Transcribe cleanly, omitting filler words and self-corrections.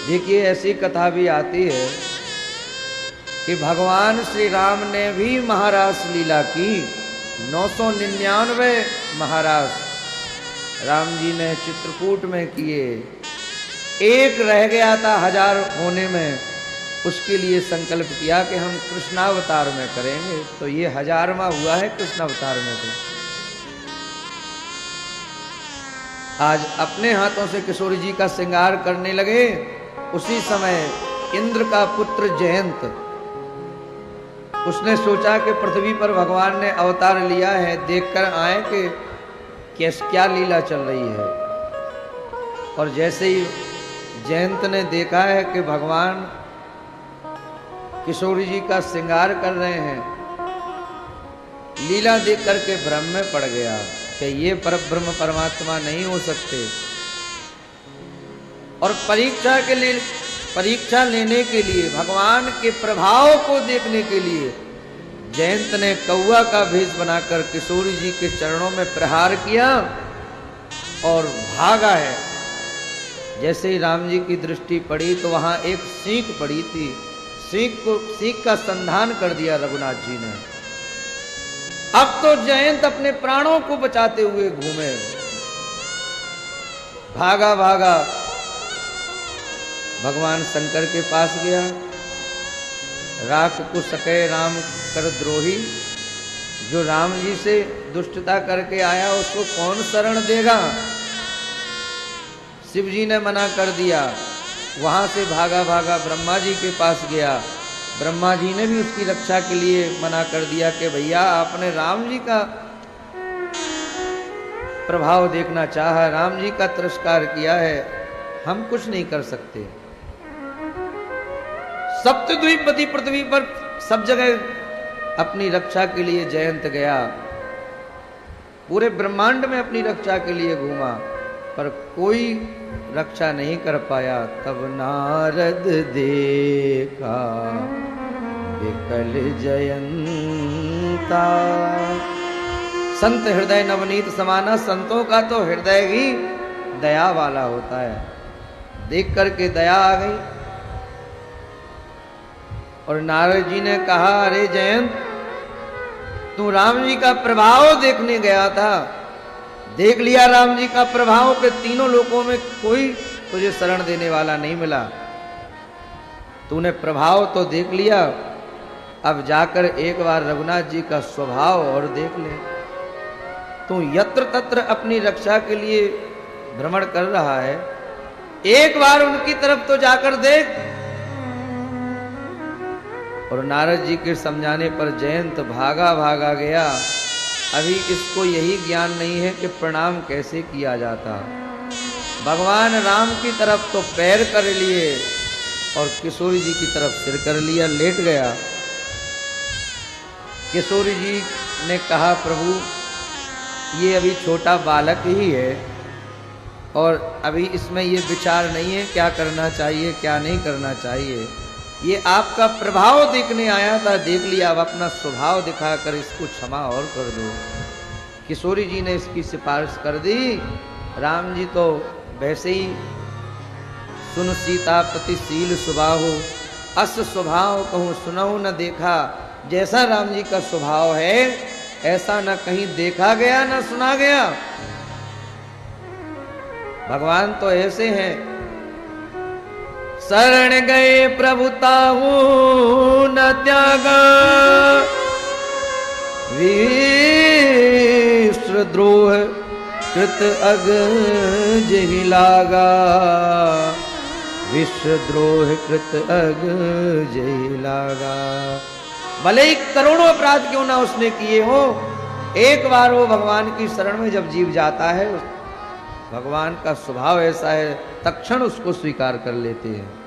देखिए ऐसी कथा भी आती है कि भगवान श्री राम ने भी महारास लीला की। 999 महारास राम जी ने चित्रकूट में किए, एक रह गया था 1000 होने में। उसके लिए संकल्प किया कि हम कृष्णावतार में करेंगे, तो ये 1000वां हुआ है कृष्णावतार में। तो आज अपने हाथों से किशोरी जी का श्रृंगार करने लगे। उसी समय इंद्र का पुत्र जयंत, उसने सोचा कि पृथ्वी पर भगवान ने अवतार लिया है, देखकर आए कि क्या लीला चल रही है। और जैसे ही जयंत ने देखा है कि भगवान किशोरी जी का श्रृंगार कर रहे हैं, लीला देख करके भ्रम में पड़ गया कि ये परब्रह्म परमात्मा नहीं हो सकते। और परीक्षा लेने के लिए, भगवान के प्रभाव को देखने के लिए जयंत ने कौआ का भेष बनाकर किशोरी जी के चरणों में प्रहार किया और भागा है। जैसे ही राम जी की दृष्टि पड़ी तो वहां एक सींग पड़ी थी, सींग का संधान कर दिया रघुनाथ जी ने। अब तो जयंत अपने प्राणों को बचाते हुए घूमे, भागा भागा भगवान शंकर के पास गया। राख को सके राम कर द्रोही, जो राम जी से दुष्टता करके आया उसको कौन शरण देगा। शिव जी ने मना कर दिया। वहां से भागा भागा ब्रह्मा जी के पास गया। ब्रह्मा जी ने भी उसकी रक्षा के लिए मना कर दिया कि भैया आपने राम जी का प्रभाव देखना चाहा, राम जी का तिरस्कार किया है, हम कुछ नहीं कर सकते। सप्तद्वीपति पृथ्वी पर सब जगह अपनी रक्षा के लिए जयंत गया, पूरे ब्रह्मांड में अपनी रक्षा के लिए घूमा, पर कोई रक्षा नहीं कर पाया। तब नारद देखा विकल जयंता। संत हृदय नवनीत समाना, संतों का तो हृदय ही दया वाला होता है। देख करके दया आ गई और नारद जी ने कहा, अरे जयंत, तू राम जी का प्रभाव देखने गया था, देख लिया राम जी का प्रभाव के तीनों लोकों में कोई तुझे शरण देने वाला नहीं मिला। तूने प्रभाव तो देख लिया, अब जाकर एक बार रघुनाथ जी का स्वभाव और देख ले। तू यत्र तत्र अपनी रक्षा के लिए भ्रमण कर रहा है, एक बार उनकी तरफ तो जाकर देख। और नारद जी के समझाने पर जयंत भागा भागा गया। अभी इसको यही ज्ञान नहीं है कि प्रणाम कैसे किया जाता। भगवान राम की तरफ तो पैर कर लिए और किशोरी जी की तरफ सिर कर लिया, लेट गया। किशोरी जी ने कहा, प्रभु ये अभी छोटा बालक ही है और अभी इसमें ये विचार नहीं है क्या करना चाहिए क्या नहीं करना चाहिए। ये आपका प्रभाव देखने आया था, देख लिया, अब अपना स्वभाव दिखाकर इसको क्षमा और कर दो। किशोरी जी ने इसकी सिफारिश कर दी। राम जी तो वैसे ही सुन सीतापतिशील स्वभाव, अस स्वभाव कहूँ सुनहु न देखा। जैसा राम जी का स्वभाव है ऐसा न कहीं देखा गया न सुना गया। भगवान तो ऐसे हैं, शरण गए प्रभुताहू न त्यागा, विश्वद्रोह कृत अग जहि लागा, विश्वद्रोह कृत अग जहि लागा। भले ही करोड़ों अपराध क्यों ना उसने किए हो, एक बार वो भगवान की शरण में जब जीव जाता है, भगवान का स्वभाव ऐसा है, तत्क्षण उसको स्वीकार कर लेते हैं।